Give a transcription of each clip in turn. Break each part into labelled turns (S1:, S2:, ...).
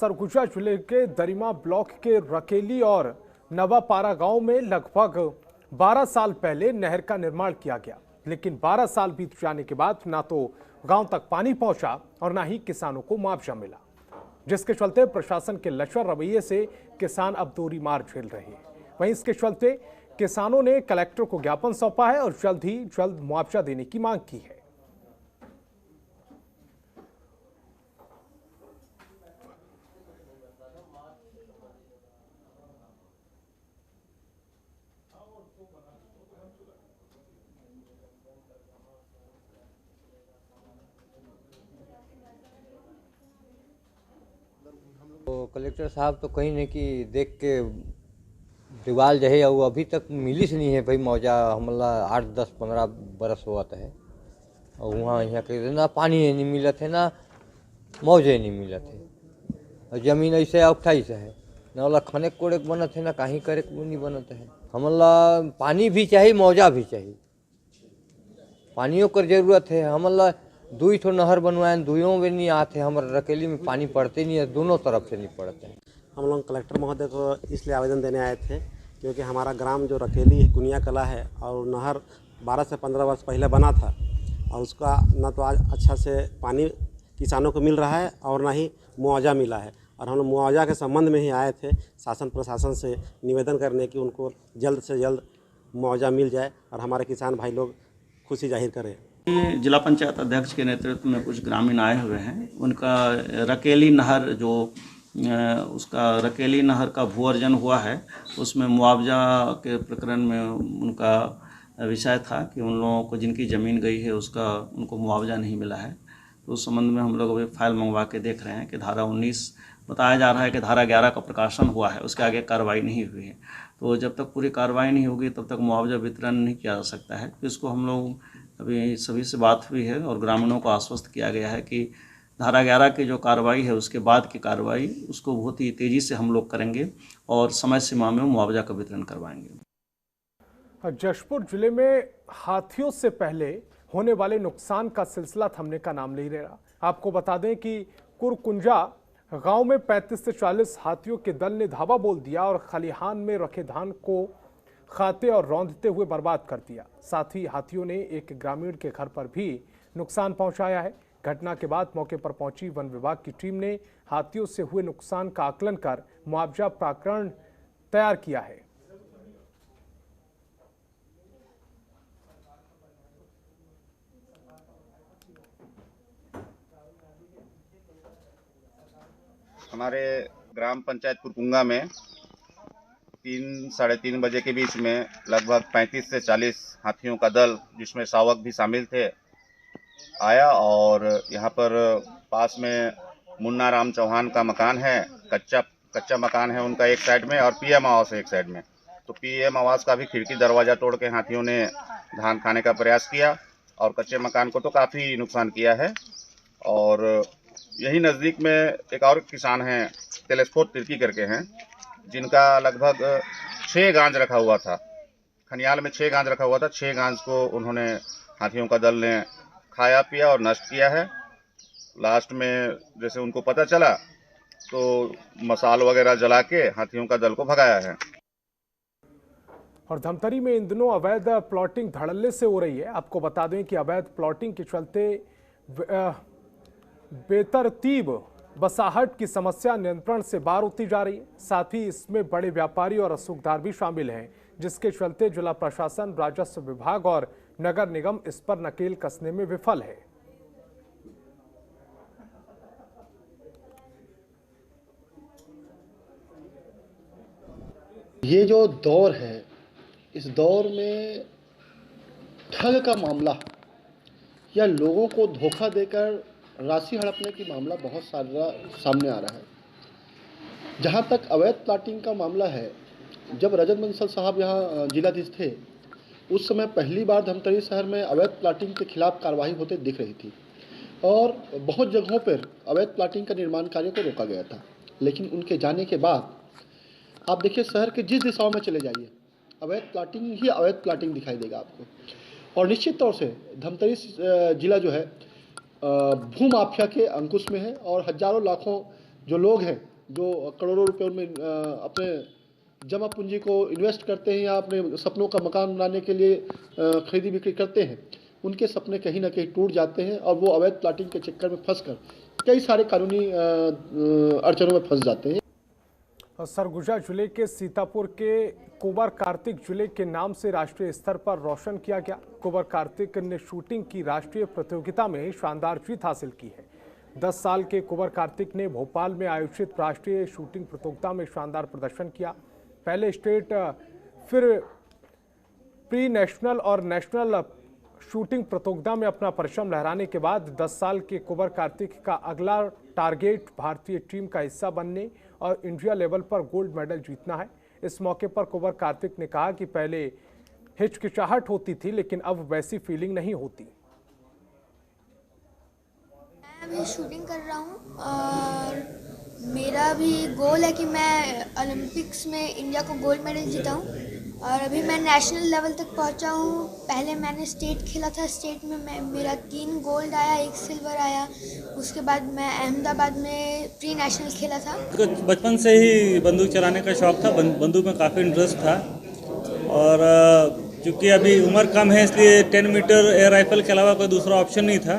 S1: सरगुजा जिले के दरिमा ब्लॉक के रकेली और नवापारा गांव में लगभग 12 साल पहले नहर का निर्माण किया गया, लेकिन 12 साल बीत जाने के बाद ना तो गांव तक पानी पहुंचा और ना ही किसानों को मुआवजा मिला, जिसके चलते प्रशासन के लचर रवैये से किसान अब दूरी मार झेल रहे हैं। वहीं इसके चलते किसानों ने कलेक्टर को ज्ञापन सौंपा है और जल्द ही जल्द मुआवजा देने की मांग की है।
S2: तो कलेक्टर साहब तो कहीं नहीं कि देख के दीवार जो है वो अभी तक मिली से नहीं है भाई। मौजा हमला 8, 10, 15 बरस हुआ है और वहाँ यहाँ के ना पानी नहीं मिलत है ना मौजे नहीं मिलत है और जमीन ऐसे अवठाई से है ना वाला खने कोड़े बनत है ना कहीं करे नहीं बनत है। हमला पानी भी चाहिए मौजा भी चाहिए, पानियों कर जरूरत है। हमला 2 ठो नहर बनवाए, दुइयों में नहीं आते, हमारे रकेली में पानी पड़ते नहीं है, दोनों तरफ से नहीं पड़ते हैं।
S3: हम लोग कलेक्टर महोदय को इसलिए आवेदन देने आए थे क्योंकि हमारा ग्राम जो रकेली है कुनिया कला है और नहर 12 से 15 वर्ष पहले बना था और उसका न तो आज अच्छा से पानी किसानों को मिल रहा है और ना ही मुआवजा मिला है। और हम लोग मुआवजा के संबंध में ही आए थे शासन प्रशासन से निवेदन करने की उनको जल्द से जल्द मुआवजा मिल जाए और हमारे किसान भाई लोग खुशी जाहिर करें।
S4: जिला पंचायत अध्यक्ष के नेतृत्व में कुछ ग्रामीण आए हुए हैं। उनका रकेली नहर जो उसका रकेली नहर का भू अर्जन हुआ है उसमें मुआवजा के प्रकरण में उनका विषय था कि उन लोगों को जिनकी ज़मीन गई है उसका उनको मुआवजा नहीं मिला है। तो उस संबंध में हम लोग अभी फाइल मंगवा के देख रहे हैं कि धारा 19 बताया जा रहा है कि धारा 11 का प्रकाशन हुआ है, उसके आगे कार्रवाई नहीं हुई है। तो जब तक पूरी कार्रवाई नहीं होगी तब तक मुआवजा वितरण नहीं किया जा सकता है। तो इसको हम लोग अभी सभी से बात हुई है और ग्रामीणों को आश्वस्त किया गया है कि धारा 11 की जो कार्रवाई है उसके बाद की कार्रवाई उसको बहुत ही तेज़ी से हम लोग करेंगे और समय सीमा में मुआवजा का वितरण करवाएंगे।
S1: जशपुर जिले में हाथियों से पहले होने वाले नुकसान का सिलसिला थमने का नाम नहीं ले रहा। आपको बता दें कि कुरकुंजा गांव में 35 से 40 हाथियों के दल ने धावा बोल दिया और खलिहान में रखे धान को खाते और रौंदते हुए बर्बाद कर दिया। साथ ही हाथियों ने एक ग्रामीण के घर पर भी नुकसान पहुंचाया है। घटना के बाद मौके पर पहुंची वन विभाग की टीम ने हाथियों से हुए नुकसान का आकलन कर मुआवजा प्रकरण तैयार किया है।
S5: हमारे ग्राम पंचायत कुरकुंगा में 3, साढ़े 3 बजे के बीच में लगभग 35 से 40 हाथियों का दल, जिसमें शावक भी शामिल थे, आया और यहाँ पर पास में मुन्ना राम चौहान का मकान है। कच्चा मकान है उनका एक साइड में और पीएम आवास है एक साइड में। तो पीएम आवास का भी खिड़की दरवाज़ा तोड़ के हाथियों ने धान खाने का प्रयास किया और कच्चे मकान को तो काफ़ी नुकसान किया है। और यही नज़दीक में एक और किसान हैं, तेलेस्फोर तिर्की करके हैं, जिनका लगभग 6 गांज रखा हुआ था। खनियाल में 6 गांज रखा हुआ था। 6 गांज को उन्होंने हाथियों का दल ने खाया पिया और नष्ट किया है। लास्ट में जैसे उनको पता चला तो मसाल वगैरह जला के हाथियों का दल को भगाया है।
S1: और धमतरी में इन दिनों अवैध प्लॉटिंग धड़ल्ले से हो रही है। आपको बता दें कि अवैध प्लॉटिंग के चलते बेतरतीब बसाहट की समस्या नियंत्रण से बाहर होती जा रही है। साथ ही इसमें बड़े व्यापारी और रसूखदार भी शामिल हैं, जिसके चलते जिला प्रशासन, राजस्व विभाग और नगर निगम इस पर नकेल कसने में विफल है।
S6: ये जो दौर है, इस दौर में ठग का मामला या लोगों को धोखा देकर राशि हड़पने की मामला बहुत सारा सामने आ रहा है। जहाँ तक अवैध प्लाटिंग का मामला है, जब रजत बंसल साहब यहाँ जिलाधीश थे उस समय पहली बार धमतरी शहर में अवैध प्लाटिंग के खिलाफ कार्रवाई होते दिख रही थी और बहुत जगहों पर अवैध प्लाटिंग का निर्माण कार्य को रोका गया था। लेकिन उनके जाने के बाद आप देखिए, शहर के जिस दिशाओं में चले जाइए अवैध प्लाटिंग ही अवैध प्लाटिंग दिखाई देगा आपको। और निश्चित तौर से धमतरी जिला जो है भू माफिया के अंकुश में है और हजारों लाखों जो लोग हैं जो करोड़ों रुपए उनमें अपने जमा पूंजी को इन्वेस्ट करते हैं या अपने सपनों का मकान बनाने के लिए खरीदी बिक्री करते हैं, उनके सपने कहीं ना कहीं टूट जाते हैं और वो अवैध प्लाटिंग के चक्कर में फंसकर कई सारे कानूनी अड़चनों में फंस जाते हैं।
S1: सरगुजा जिले के सीतापुर के कुंवर कार्तिक जिले के नाम से राष्ट्रीय स्तर पर रोशन किया गया। कुंवर कार्तिक ने शूटिंग की राष्ट्रीय प्रतियोगिता में शानदार जीत हासिल की है। 10 साल के कुंवर कार्तिक ने भोपाल में आयोजित राष्ट्रीय शूटिंग प्रतियोगिता में शानदार प्रदर्शन किया। पहले स्टेट फिर प्री नेशनल और नेशनल शूटिंग प्रतियोगिता में अपना परचम लहराने के बाद 10 साल के कुंवर कार्तिक का अगला टारगेट भारतीय टीम का हिस्सा बनने और इंडिया लेवल पर गोल्ड मेडल जीतना है। इस मौके पर कुंवर कार्तिक ने कहा कि पहले हिचकिचाहट होती थी, लेकिन अब वैसी फीलिंग नहीं होती।
S7: मैं अभी शूटिंग कर रहा हूँ और मेरा भी गोल है कि मैं ओलंपिक्स में इंडिया को गोल्ड मेडल जिताऊँ और अभी मैं नेशनल लेवल तक पहुँचा हूँ। पहले मैंने स्टेट खेला था, स्टेट में मेरा 3 गोल्ड आया, 1 सिल्वर आया। उसके बाद मैं अहमदाबाद में प्री नेशनल खेला था।
S8: बचपन से ही बंदूक चलाने का शौक़ था, बंदूक में काफ़ी इंटरेस्ट था और चूँकि अभी उम्र कम है इसलिए 10 मीटर एयर राइफल के अलावा कोई दूसरा ऑप्शन नहीं था,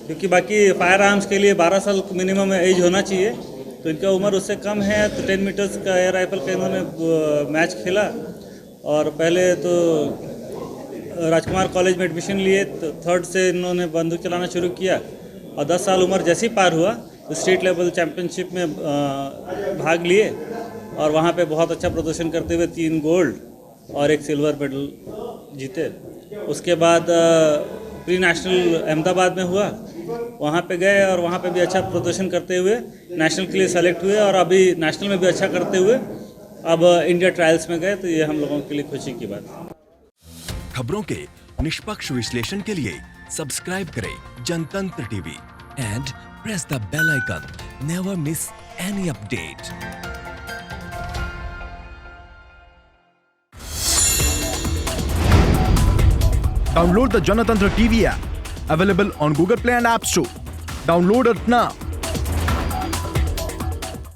S8: क्योंकि बाकी फायर आर्म्स के लिए 12 साल मिनिमम एज होना चाहिए, तो इनका उम्र उससे कम है। तो 10 मीटर्स का एयर राइफल का इन्होंने मैच खेला और पहले तो राजकुमार कॉलेज में एडमिशन लिए, तो 3rd से इन्होंने बंदूक चलाना शुरू किया और 10 साल उम्र जैसे ही पार हुआ तो स्टेट लेवल चैम्पियनशिप में भाग लिए और वहाँ पे बहुत अच्छा प्रदर्शन करते हुए 3 गोल्ड और 1 सिल्वर मेडल जीते। उसके बाद प्री नेशनल अहमदाबाद में हुआ, वहाँ पे गए और वहाँ पे भी अच्छा प्रदर्शन करते हुए नेशनल के लिए सेलेक्ट हुए और अभी नेशनल में भी अच्छा करते हुए अब इंडिया ट्रायल्स में गए, तो ये हम लोगों के लिए खुशी की बात है।
S9: खबरों के निष्पक्ष विश्लेषण के लिए सब्सक्राइब करें Janatantra TV and press the bell icon. Never miss any update.
S10: Download the Janatantra TV app, available on Google Play and App Store. Download it now.